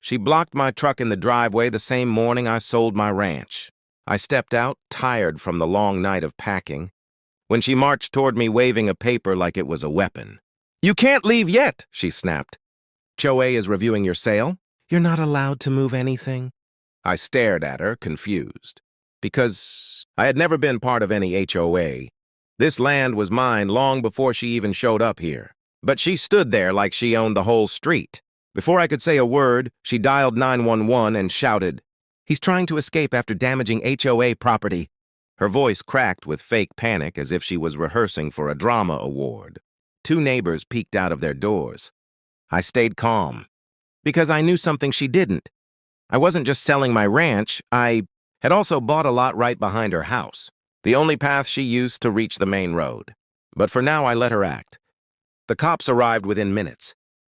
She blocked my truck in the driveway the same morning I sold my ranch. I stepped out, tired from the long night of packing, when she marched toward me waving a paper like it was a weapon. "You can't leave yet," she snapped. "HOA is reviewing your sale. You're not allowed to move anything." I stared at her, confused, because I had never been part of any HOA. This land was mine long before she even showed up here. But she stood there like she owned the whole street. Before I could say a word, she dialed 911 and shouted, "He's trying to escape after damaging HOA property." Her voice cracked with fake panic as if she was rehearsing for a drama award. Two neighbors peeked out of their doors. I stayed calm, because I knew something she didn't. I wasn't just selling my ranch, I had also bought a lot right behind her house, the only path she used to reach the main road. But for now, I let her act. The cops arrived within minutes,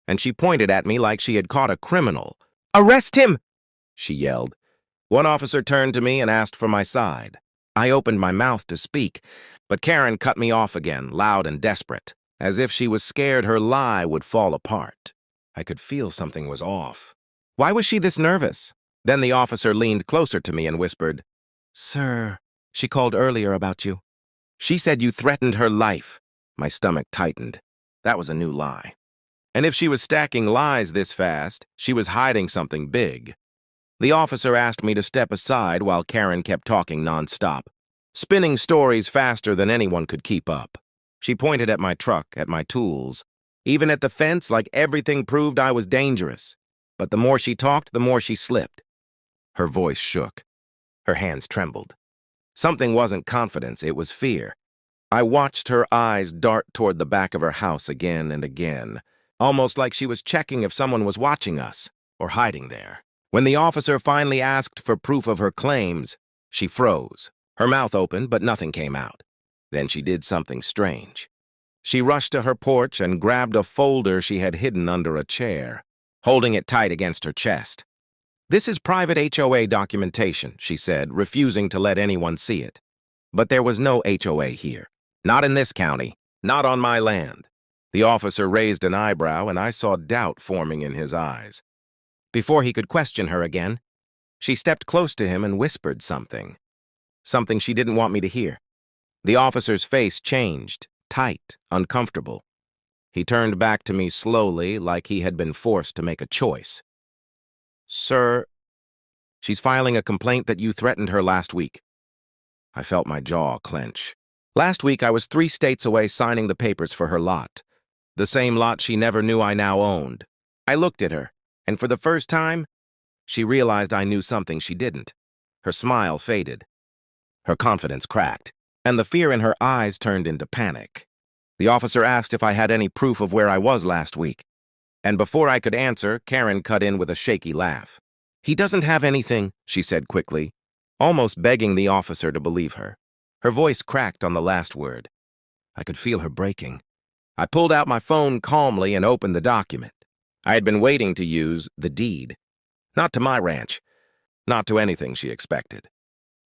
and she pointed at me like she had caught a criminal. "Arrest him!" she yelled. One officer turned to me and asked for my side. I opened my mouth to speak, but Karen cut me off again, loud and desperate, as if she was scared her lie would fall apart. I could feel something was off. Why was she this nervous? Then the officer leaned closer to me and whispered, "Sir, she called earlier about you. She said you threatened her life." My stomach tightened. That was a new lie. And if she was stacking lies this fast, she was hiding something big. The officer asked me to step aside while Karen kept talking nonstop, spinning stories faster than anyone could keep up. She pointed at my truck, at my tools, even at the fence, like everything proved I was dangerous. But the more she talked, the more she slipped. Her voice shook. Her hands trembled. Something wasn't confidence, it was fear. I watched her eyes dart toward the back of her house again and again, almost like she was checking if someone was watching us or hiding there. When the officer finally asked for proof of her claims, she froze. Her mouth opened, but nothing came out. Then she did something strange. She rushed to her porch and grabbed a folder she had hidden under a chair, holding it tight against her chest. "This is private HOA documentation," she said, refusing to let anyone see it. But there was no HOA here. Not in this county. Not on my land. The officer raised an eyebrow, and I saw doubt forming in his eyes. Before he could question her again, she stepped close to him and whispered something. Something she didn't want me to hear. The officer's face changed, tight, uncomfortable. He turned back to me slowly, like he had been forced to make a choice. "Sir, she's filing a complaint that you threatened her last week." I felt my jaw clench. Last week, I was 3 states away signing the papers for her lot. The same lot she never knew I now owned. I looked at her, and for the first time, she realized I knew something she didn't. Her smile faded. Her confidence cracked, and the fear in her eyes turned into panic. The officer asked if I had any proof of where I was last week. And before I could answer, Karen cut in with a shaky laugh. "He doesn't have anything," she said quickly, almost begging the officer to believe her. Her voice cracked on the last word. I could feel her breaking. I pulled out my phone calmly and opened the document. I had been waiting to use the deed. Not to my ranch. Not to anything she expected.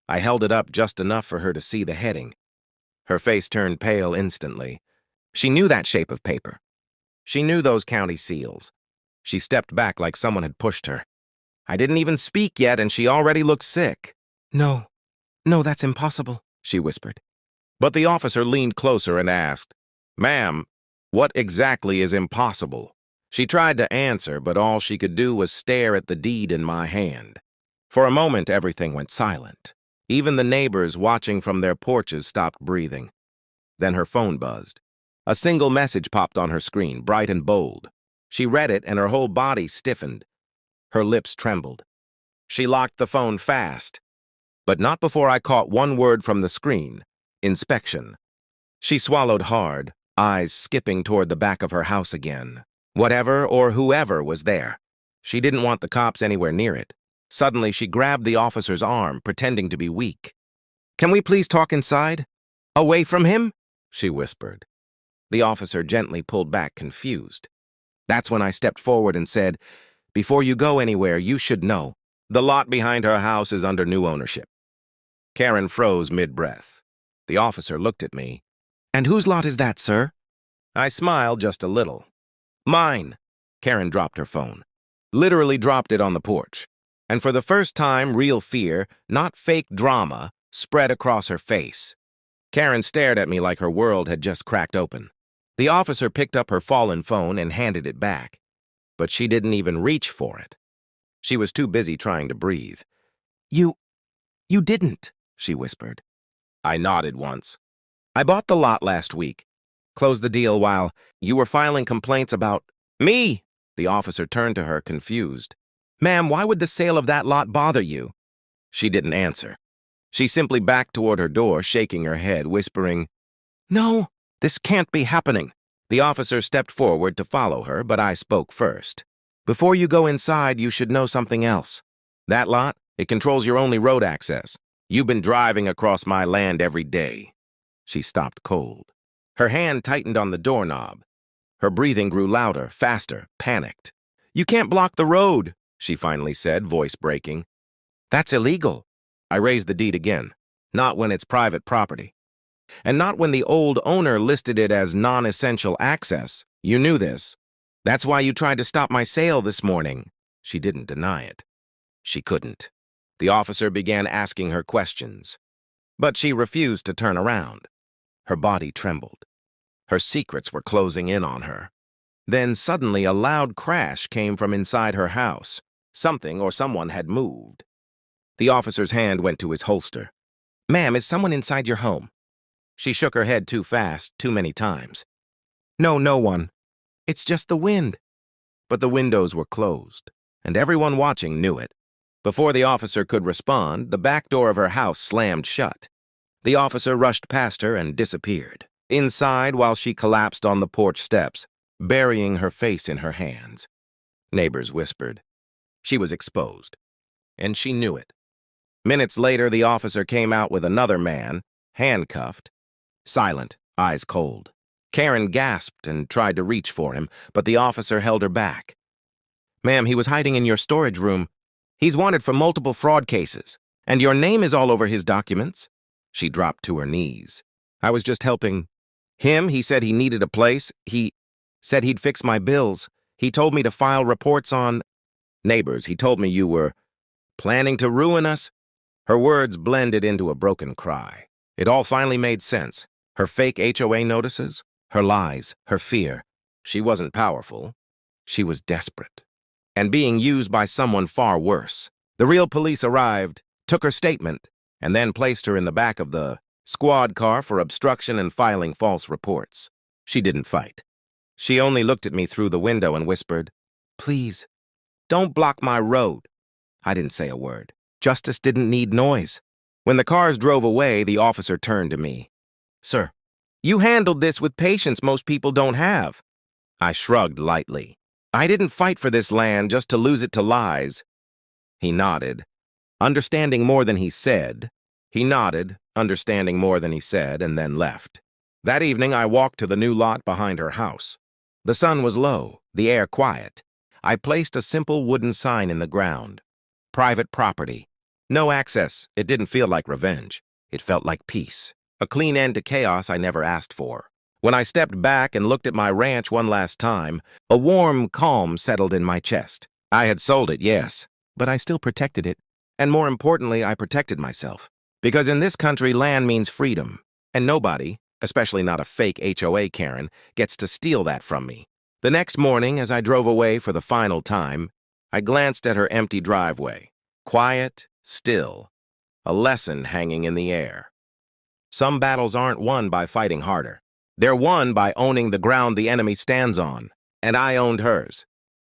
I held it up just enough for her to see the heading. Her face turned pale instantly. She knew that shape of paper. She knew those county seals. She stepped back like someone had pushed her. I didn't even speak yet, and she already looked sick. No, that's impossible," she whispered. But the officer leaned closer and asked, "Ma'am, what exactly is impossible?" She tried to answer, but all she could do was stare at the deed in my hand. For a moment, everything went silent. Even the neighbors watching from their porches stopped breathing. Then her phone buzzed. A single message popped on her screen, bright and bold. She read it, and her whole body stiffened. Her lips trembled. She locked the phone fast, but not before I caught one word from the screen: inspection. She swallowed hard, eyes skipping toward the back of her house again. Whatever or whoever was there. She didn't want the cops anywhere near it. Suddenly, she grabbed the officer's arm, pretending to be weak. "Can we please talk inside? Away from him?" she whispered. The officer gently pulled back, confused. That's when I stepped forward and said, "Before you go anywhere, you should know. The lot behind her house is under new ownership." Karen froze mid-breath. The officer looked at me. "And whose lot is that, sir?" I smiled just a little. "Mine." Karen dropped her phone. literally dropped it on the porch. And for the first time, real fear, not fake drama, spread across her face. Karen stared at me like her world had just cracked open. The officer picked up her fallen phone and handed it back, but she didn't even reach for it. She was too busy trying to breathe. You didn't, she whispered. I nodded once. I bought the lot last week. Closed the deal while you were filing complaints about me. The officer turned to her, confused. Ma'am, why would the sale of that lot bother you? She didn't answer. She simply backed toward her door, shaking her head, whispering, No, this can't be happening. The officer stepped forward to follow her, but I spoke first. Before you go inside, you should know something else. That lot, it controls your only road access. You've been driving across my land every day. She stopped cold. Her hand tightened on the doorknob. Her breathing grew louder, faster, panicked. You can't block the road, she finally said, voice breaking. That's illegal. I raised the deed again. Not when it's private property. And not when the old owner listed it as non-essential access. You knew this. That's why you tried to stop my sale this morning. She didn't deny it. She couldn't. The officer began asking her questions. But she refused to turn around. Her body trembled. Her secrets were closing in on her. Then suddenly a loud crash came from inside her house. Something or someone had moved. The officer's hand went to his holster. Ma'am, is someone inside your home? She shook her head too fast, too many times. No, no one. It's just the wind. But the windows were closed, and everyone watching knew it. Before the officer could respond, the back door of her house slammed shut. The officer rushed past her and disappeared. Inside, while she collapsed on the porch steps, burying her face in her hands. Neighbors whispered. She was exposed, and she knew it. Minutes later, the officer came out with another man, handcuffed, silent, eyes cold. Karen gasped and tried to reach for him, but the officer held her back. Ma'am, he was hiding in your storage room. He's wanted for multiple fraud cases, and your name is all over his documents. She dropped to her knees. I was just helping him. He said he needed a place. He said he'd fix my bills. He told me to file reports on neighbors. He told me you were planning to ruin us. Her words blended into a broken cry. It all finally made sense. Her fake HOA notices, her lies, her fear. She wasn't powerful. She was desperate. And being used by someone far worse. The real police arrived, took her statement, and then placed her in the back of the squad car for obstruction and filing false reports. She didn't fight. She only looked at me through the window and whispered, Please, don't block my road. I didn't say a word. Justice didn't need noise. When the cars drove away, the officer turned to me. Sir, you handled this with patience most people don't have. I shrugged lightly. I didn't fight for this land just to lose it to lies. He nodded, understanding more than he said. He nodded, understanding more than he said, and then left. That evening, I walked to the new lot behind her house. The sun was low, the air quiet. I placed a simple wooden sign in the ground. Private property. No access. It didn't feel like revenge. It felt like peace. A clean end to chaos I never asked for. When I stepped back and looked at my ranch one last time, a warm calm settled in my chest. I had sold it, yes, but I still protected it. And more importantly, I protected myself. Because in this country, land means freedom. And nobody, especially not a fake HOA Karen, gets to steal that from me. The next morning, as I drove away for the final time, I glanced at her empty driveway. Quiet, still. A lesson hanging in the air. Some battles aren't won by fighting harder. They're won by owning the ground the enemy stands on, and I owned hers.